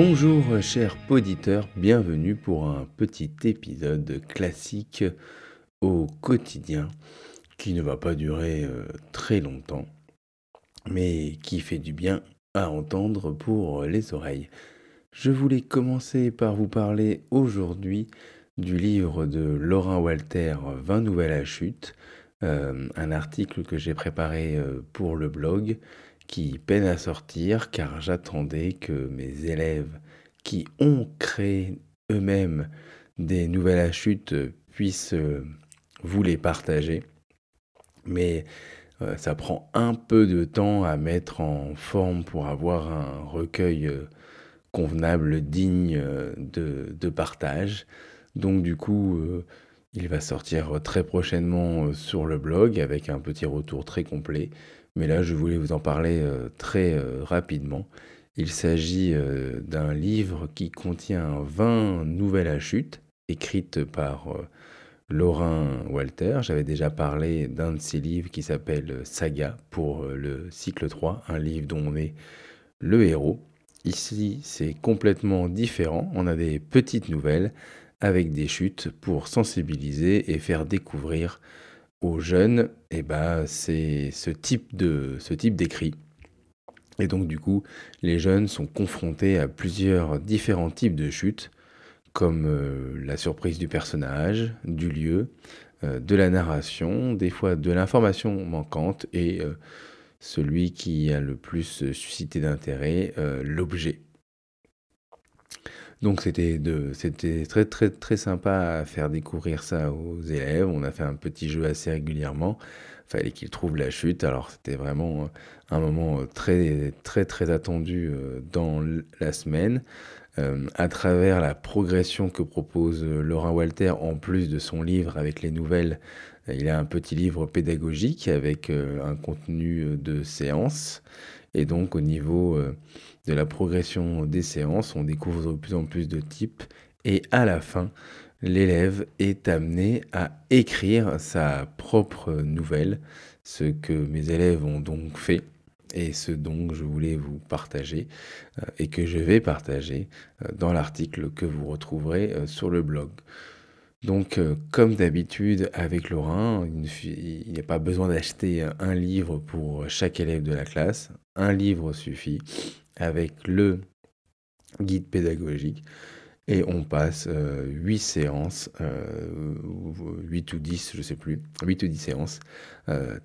Bonjour chers auditeurs, bienvenue pour un petit épisode classique au quotidien qui ne va pas durer très longtemps, mais qui fait du bien à entendre pour les oreilles. Je voulais commencer par vous parler aujourd'hui du livre de Laurent Walter, 20 nouvelles à chute, un article que j'ai préparé pour le blog qui peine à sortir car j'attendais que mes élèves qui ont créé eux-mêmes des nouvelles à chute puissent vous les partager. Mais ça prend un peu de temps à mettre en forme pour avoir un recueil convenable, digne de partage. Donc du coup, il va sortir très prochainement sur le blog avec un petit retour très complet. Mais là, je voulais vous en parler très rapidement. Il s'agit d'un livre qui contient 20 nouvelles à chute, écrites par Laurent Walter. J'avais déjà parlé d'un de ses livres qui s'appelle Saga pour le cycle 3, un livre dont on est le héros. Ici, c'est complètement différent. On a des petites nouvelles avec des chutes pour sensibiliser et faire découvrir aux jeunes c'est ce type d'écrit. Et donc du coup, les jeunes sont confrontés à plusieurs différents types de chutes, comme la surprise du personnage, du lieu, de la narration, des fois de l'information manquante et celui qui a le plus suscité d'intérêt, l'objet. Donc c'était très très très sympa à faire découvrir ça aux élèves. On a fait un petit jeu assez régulièrement. Fallait qu'ils trouvent la chute. Alors c'était vraiment un moment très très très attendu dans la semaine. À travers la progression que propose Laurent Walter, en plus de son livre avec les nouvelles, il a un petit livre pédagogique avec un contenu de séance. Et donc au niveau de la progression des séances, on découvre de plus en plus de types. Et à la fin, l'élève est amené à écrire sa propre nouvelle, ce que mes élèves ont donc fait et ce dont je voulais vous partager et que je vais partager dans l'article que vous retrouverez sur le blog. Donc, comme d'habitude avec Laurent, il n'y a pas besoin d'acheter un livre pour chaque élève de la classe. Un livre suffit avec le guide pédagogique et on passe 8 séances, 8 ou 10, je ne sais plus, 8 ou 10 séances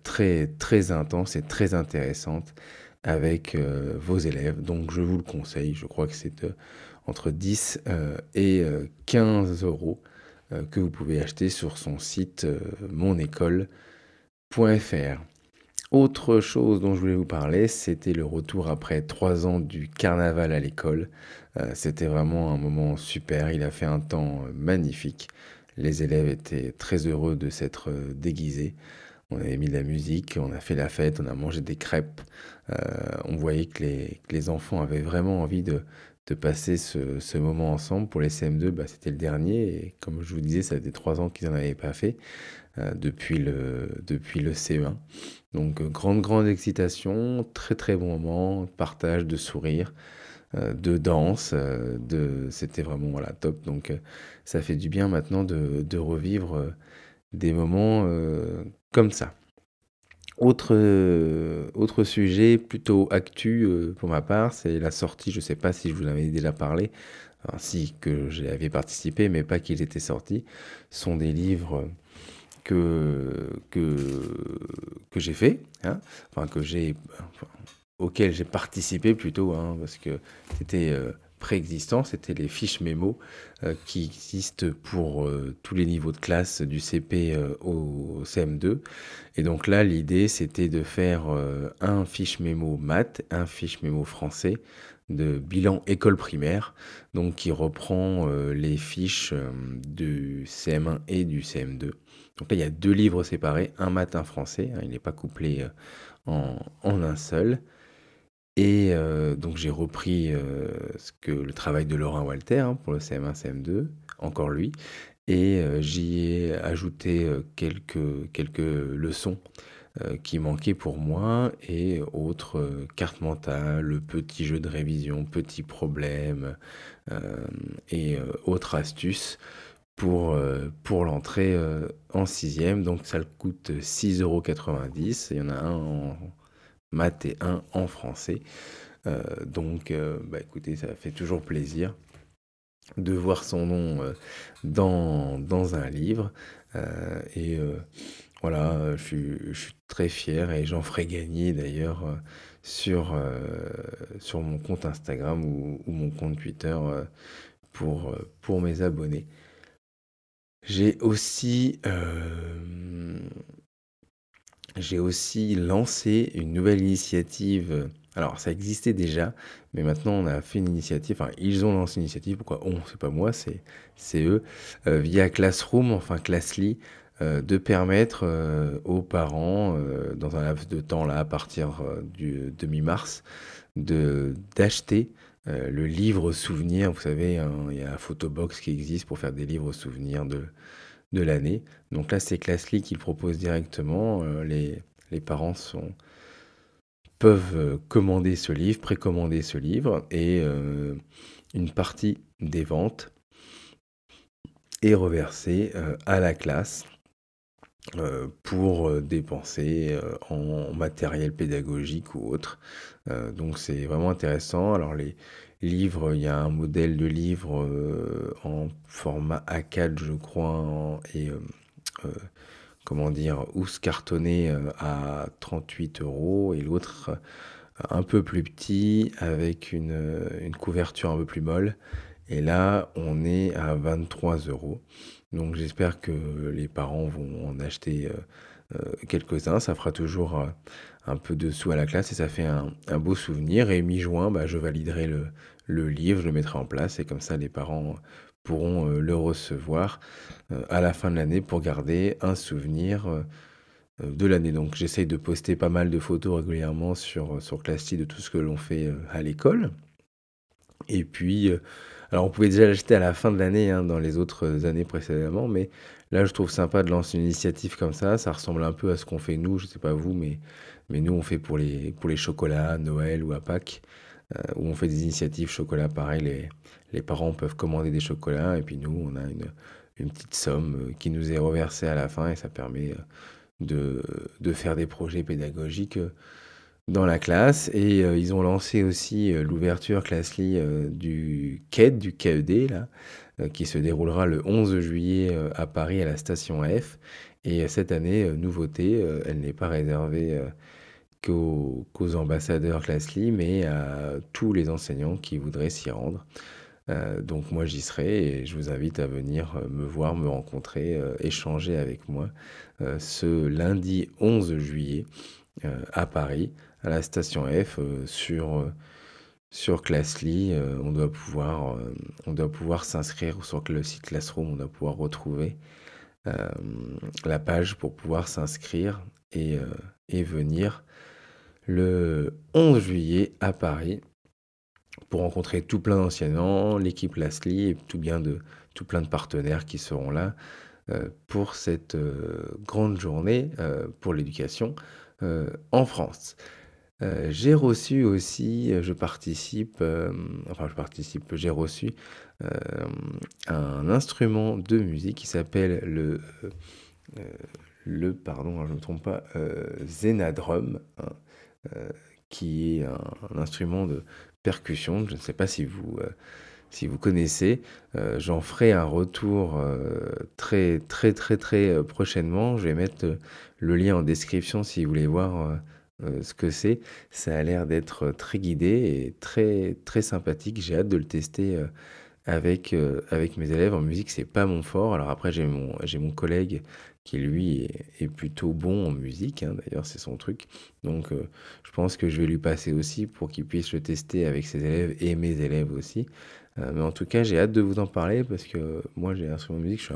très, très intenses et très intéressantes avec vos élèves. Donc, je vous le conseille. Je crois que c'est entre 10 et 15 euros que vous pouvez acheter sur son site monécole.fr. Autre chose dont je voulais vous parler, c'était le retour après 3 ans du carnaval à l'école. C'était vraiment un moment super, il a fait un temps magnifique. Les élèves étaient très heureux de s'être déguisés. On avait mis de la musique, on a fait la fête, on a mangé des crêpes. On voyait que les enfants avaient vraiment envie de passer ce moment ensemble. Pour les CM2, c'était le dernier. Et comme je vous disais, ça faisait 3 ans qu'ils n'en avaient pas fait depuis le CE1. Donc grande excitation, très très bon moment, partage de sourires, de danse, c'était vraiment voilà, top. Donc ça fait du bien maintenant de revivre des moments comme ça. Autre sujet plutôt actu pour ma part, c'est la sortie, je ne sais pas si je vous en avais déjà parlé, ainsi que j'avais participé, mais pas qu'ils étaient sortis, sont des livres que j'ai fait, hein, auxquels j'ai participé plutôt, hein, parce que c'était préexistant, c'était les fiches mémo qui existent pour tous les niveaux de classe du CP au CM2. Et donc là, l'idée, c'était de faire un fiche mémo maths, un fiche mémo français de bilan école primaire, donc qui reprend les fiches du CM1 et du CM2. Donc là, il y a 2 livres séparés, un maths, un français, hein, il n'est pas couplé en un seul. Et donc j'ai repris le travail de Laurent Walter hein, pour le CM1, CM2, encore lui, et j'y ai ajouté quelques leçons qui manquaient pour moi et autres cartes mentales, petits jeux de révision, petits problèmes et autres astuces pour l'entrée en sixième. Donc ça coûte 6,90 €. Il y en a un en maths et un en français. Donc bah écoutez, ça fait toujours plaisir de voir son nom dans un livre. Et voilà, je suis très fier et j'en ferai gagner d'ailleurs sur mon compte Instagram ou mon compte Twitter pour mes abonnés. J'ai aussi, j'ai aussi lancé une nouvelle initiative. Alors, ça existait déjà, mais maintenant on a fait une initiative. Enfin, ils ont lancé une initiative. Pourquoi on? C'est pas moi, c'est eux. Via Classroom, enfin Classly, de permettre aux parents, dans un laps de temps là, à partir de mi-mars, d'acheter le livre souvenir. Vous savez, hein, il y a Photobox qui existe pour faire des livres souvenirs de l'année. Donc là, c'est Classly qui le propose directement. Les parents peuvent commander ce livre, précommander ce livre, et une partie des ventes est reversée à la classe pour dépenser en matériel pédagogique ou autre. Donc c'est vraiment intéressant. Alors les livres, il y a un modèle de livre en format A4, je crois, et comment dire, housse cartonnée à 38 € et l'autre un peu plus petit avec une couverture un peu plus molle. Et là, on est à 23 €. Donc j'espère que les parents vont en acheter quelques-uns. Ça fera toujours un peu de sous à la classe et ça fait un beau souvenir. Et mi-juin, bah, je validerai le livre, je le mettrai en place et comme ça les parents pourront le recevoir à la fin de l'année pour garder un souvenir de l'année. Donc j'essaye de poster pas mal de photos régulièrement sur Classy de tout ce que l'on fait à l'école. Et puis, alors on pouvait déjà l'acheter à la fin de l'année, hein, dans les autres années précédemment, mais là je trouve sympa de lancer une initiative comme ça ressemble un peu à ce qu'on fait nous, je sais pas vous, mais nous on fait pour les chocolats, à Noël ou à Pâques, où on fait des initiatives chocolat, pareil, les parents peuvent commander des chocolats et puis nous on a une petite somme qui nous est reversée à la fin et ça permet de faire des projets pédagogiques dans la classe. Et ils ont lancé aussi l'ouverture Classly du KED, du KED, là, qui se déroulera le 11 juillet à Paris à la station F. Et cette année, nouveauté, elle n'est pas réservée qu'aux ambassadeurs Classly, mais à tous les enseignants qui voudraient s'y rendre. Donc moi j'y serai et je vous invite à venir me voir, me rencontrer, échanger avec moi ce lundi 11 juillet à Paris, à la station F, sur Classly. On doit pouvoir s'inscrire sur le site Classroom, on doit pouvoir retrouver euh, la page pour pouvoir s'inscrire et venir le 11 juillet à Paris pour rencontrer tout plein d'enseignants, l'équipe Classly et tout plein de partenaires qui seront là pour cette grande journée pour l'éducation en France. J'ai reçu aussi, j'ai reçu euh, un instrument de musique qui s'appelle pardon, je ne me trompe pas, Zenadrum, hein, euh, qui est un instrument de percussion. Je ne sais pas si vous connaissez. J'en ferai un retour très très très très prochainement. Je vais mettre le lien en description si vous voulez voir ce que c'est. Ça a l'air d'être très guidé et très très sympathique. J'ai hâte de le tester avec mes élèves. En musique, c'est pas mon fort. Alors après, j'ai mon collègue qui lui est plutôt bon en musique, hein, d'ailleurs c'est son truc. Donc je pense que je vais lui passer aussi pour qu'il puisse le tester avec ses élèves et mes élèves aussi. Mais en tout cas, j'ai hâte de vous en parler parce que moi j'ai un instrument de musique, je suis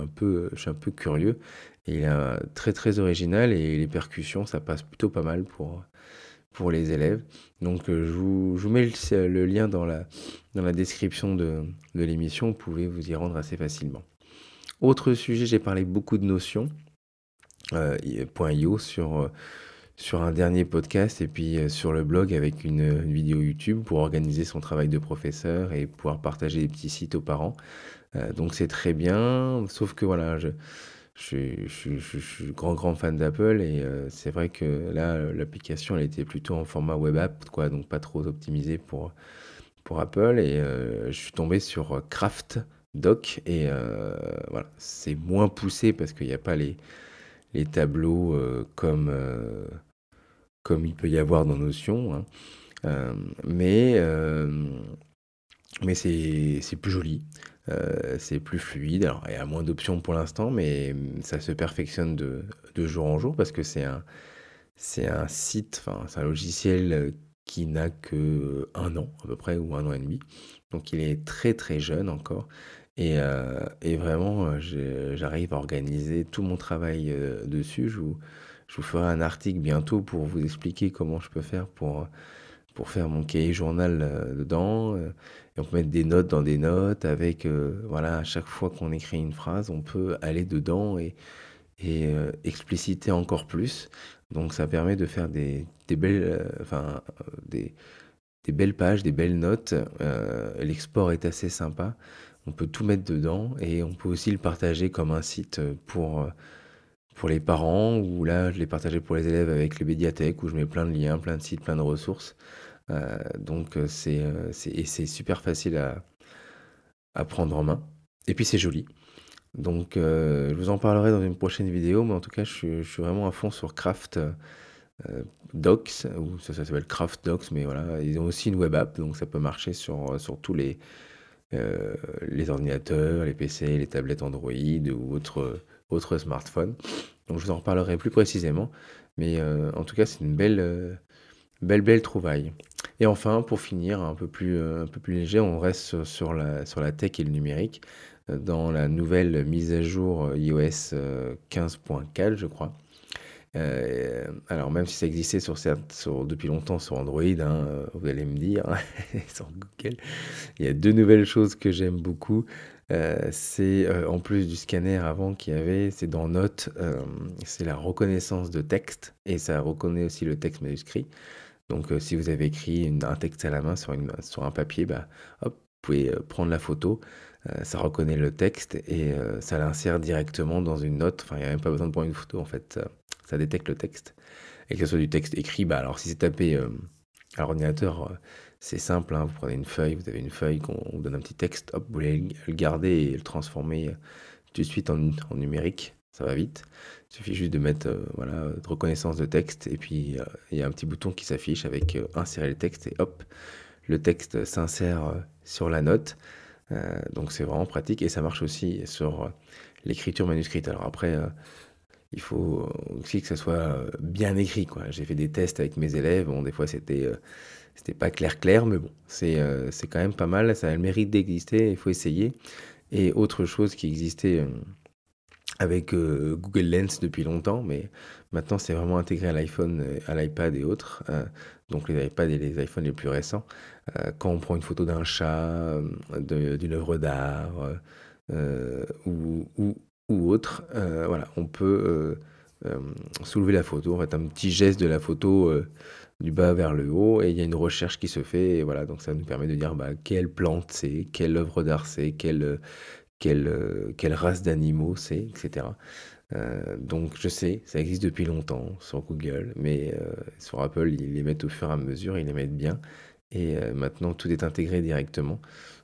un peu curieux et il est très très original et les percussions ça passe plutôt pas mal pour les élèves. Donc je vous mets le lien dans la description de l'émission, vous pouvez vous y rendre assez facilement. Autre sujet, j'ai parlé beaucoup de notions, .io sur un dernier podcast et puis sur le blog avec une vidéo YouTube pour organiser son travail de professeur et pouvoir partager des petits sites aux parents. Donc c'est très bien, sauf que voilà, je suis grand fan d'Apple et c'est vrai que là, l'application, elle était plutôt en format web app, quoi, donc pas trop optimisée pour Apple. Et je suis tombé sur Craft Doc et voilà, c'est moins poussé parce qu'il n'y a pas les tableaux comme il peut y avoir dans Notion, hein. Euh, mais mais c'est plus joli, c'est plus fluide. Alors, il y a moins d'options pour l'instant, mais ça se perfectionne de jour en jour parce que c'est un site, enfin, c'est un logiciel qui n'a que 1 an à peu près, ou 1 an et demi. Donc il est très très jeune encore. Et vraiment, j'arrive à organiser tout mon travail dessus. Je vous ferai un article bientôt pour vous expliquer comment je peux faire pour faire mon cahier journal dedans. Et on peut mettre des notes dans des notes avec, voilà, à chaque fois qu'on écrit une phrase, on peut aller dedans et expliciter encore plus. Donc ça permet de faire des belles, enfin, des belles pages, des belles notes. L'export est assez sympa. On peut tout mettre dedans et on peut aussi le partager comme un site pour les parents, ou là je l'ai partagé pour les élèves avec les médiathèques où je mets plein de liens, plein de sites, plein de ressources. Donc c'est super facile à prendre en main. Et puis c'est joli. Donc je vous en parlerai dans une prochaine vidéo, mais en tout cas je suis vraiment à fond sur Craft Docs, ou ça s'appelle Craft Docs, mais voilà, ils ont aussi une web app, donc ça peut marcher sur tous les ordinateurs, les PC, les tablettes Android ou autres smartphones. Donc je vous en reparlerai plus précisément, mais en tout cas c'est une belle trouvaille. Et enfin, pour finir, un peu plus léger, on reste sur la tech et le numérique. Dans la nouvelle mise à jour iOS 15.4, je crois. Alors même si ça existait depuis longtemps sur Android, hein, vous allez me dire, sur Google, il y a deux nouvelles choses que j'aime beaucoup. C'est en plus du scanner avant qu'il y avait, c'est dans Notes, c'est la reconnaissance de texte et ça reconnaît aussi le texte manuscrit. Donc si vous avez écrit un texte à la main sur un papier, bah, hop, vous pouvez prendre la photo, ça reconnaît le texte et ça l'insère directement dans une note. Enfin, il n'y a même pas besoin de prendre une photo en fait, ça détecte le texte. Et que ce soit du texte écrit, bah alors si c'est tapé à l'ordinateur, c'est simple, hein, vous prenez une feuille, vous avez une feuille qu'on vous donne un petit texte, hop, vous voulez le garder et le transformer tout de suite en numérique, ça va vite. Il suffit juste de mettre voilà, de reconnaissance de texte et puis il y a un petit bouton qui s'affiche avec insérer le texte et hop, le texte s'insère sur la note. Donc c'est vraiment pratique et ça marche aussi sur l'écriture manuscrite. Alors après, il faut aussi que ça soit bien écrit, quoi. J'ai fait des tests avec mes élèves. Bon, des fois, c'était pas clair, mais bon, c'est quand même pas mal. Ça a le mérite d'exister. Il faut essayer. Et autre chose qui existait avec Google Lens depuis longtemps, mais maintenant c'est vraiment intégré à l'iPhone, à l'iPad et autres. Donc les iPads et les iPhones les plus récents. Quand on prend une photo d'un chat, d'une œuvre d'art ou autre, voilà, on peut soulever la photo, en fait un petit geste de la photo du bas vers le haut, et il y a une recherche qui se fait, et voilà, donc ça nous permet de dire bah, quelle plante c'est, quelle œuvre d'art c'est, quelle race d'animaux c'est, etc. Donc je sais, ça existe depuis longtemps sur Google, mais sur Apple, ils les mettent au fur et à mesure, ils les mettent bien, et maintenant tout est intégré directement.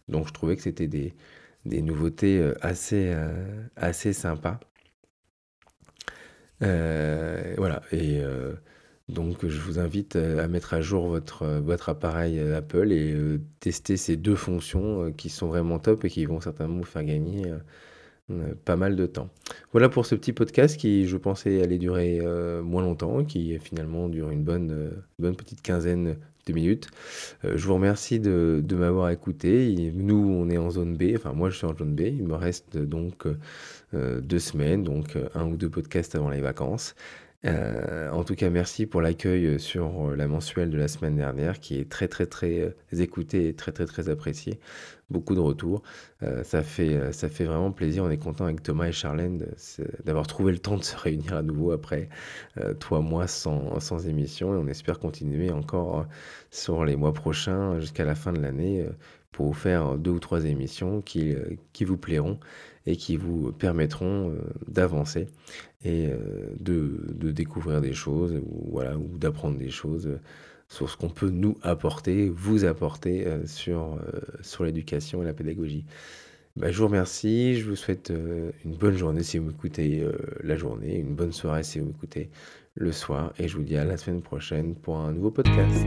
Donc je trouvais que c'était des nouveautés assez sympas. Voilà, et donc je vous invite à mettre à jour votre appareil Apple et tester ces deux fonctions qui sont vraiment top et qui vont certainement vous faire gagner pas mal de temps. Voilà pour ce petit podcast qui, je pensais, allait durer moins longtemps, qui finalement dure une bonne petite quinzaine de minutes. Je vous remercie de m'avoir écouté. Nous, on est en zone B, enfin moi je suis en zone B. Il me reste donc 2 semaines, donc un ou deux podcasts avant les vacances. En tout cas, merci pour l'accueil, sur, la mensuelle de la semaine dernière qui est très, très, très, écoutée et très, très, très appréciée. Beaucoup de retours, ça fait vraiment plaisir. On est content avec Thomas et Charlène d'avoir trouvé le temps de se réunir à nouveau après, toi, moi, sans émission et on espère continuer encore, sur les mois prochains jusqu'à la fin de l'année, pour vous faire 2 ou 3 émissions qui vous plairont et qui vous permettront, d'avancer et de découvrir des choses ou voilà, ou d'apprendre des choses, sur ce qu'on peut nous apporter, vous apporter, sur l'éducation et la pédagogie. Bah, je vous remercie, je vous souhaite, une bonne journée si vous m'écoutez, la journée, une bonne soirée si vous m'écoutez le soir et je vous dis à la semaine prochaine pour un nouveau podcast.